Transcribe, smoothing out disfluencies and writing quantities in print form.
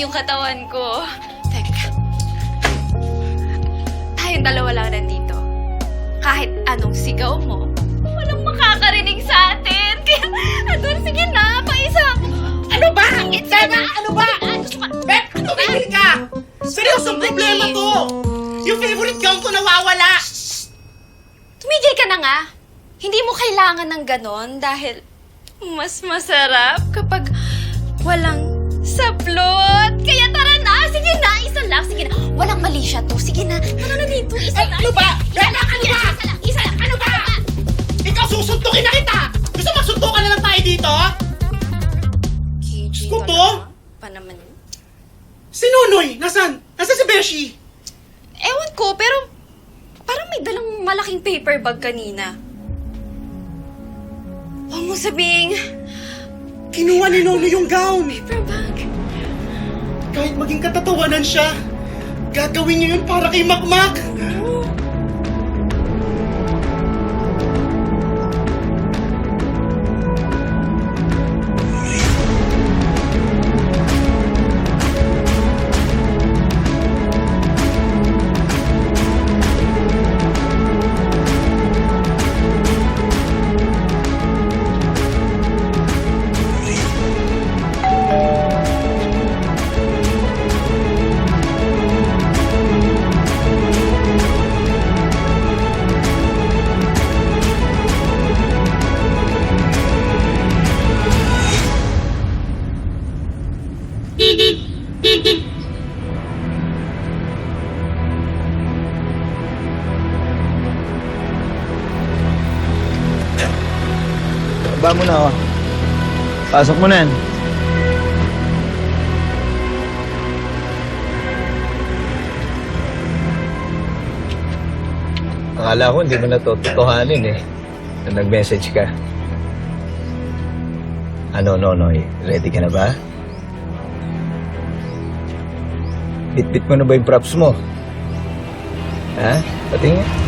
yung katawan ko. Teka. Tayong dalawa lang nandito. Kahit anong sigaw mo, walang makakarinig sa atin. Kaya, Ador, sige na, paisa. Ano ba? Sana, Ano ba? Beth, tumigil ka! Seryosong problema to! Yung favorite gown ko nawawala! Tumigil ka na nga. Hindi mo kailangan ng ganon dahil mas masarap kapag walang saplot. Kaya tara na, sige na, isa lang, sige na. Walang mali siya to, sige na. Tara na dito, isa Ay, lang. ano ba? Isa lang, ano ba? Isa lang, Ano ba? Ikaw susuntukin na kita! Gusto magsuntukan na lang tayo dito? KG, Kuto? wala pa naman. Si Nonoy, nasan? Nasaan si Beshi? Ewan ko, pero parang may dalang malaking paper bag kanina. Huwag mo sabing Kinuha ni Nonoy yung gown. paper bag. Kahit maging katatawanan siya, gagawin niyo yun para kay Makmak. Baba mo na, oh. Pasok mo na yan. Akala ko hindi mo natutuhanin eh. Na nag-message ka. Ano, Nonoy? Ready ka na ba? Bit-bit mo na ba yung props mo? Ha? Patingin?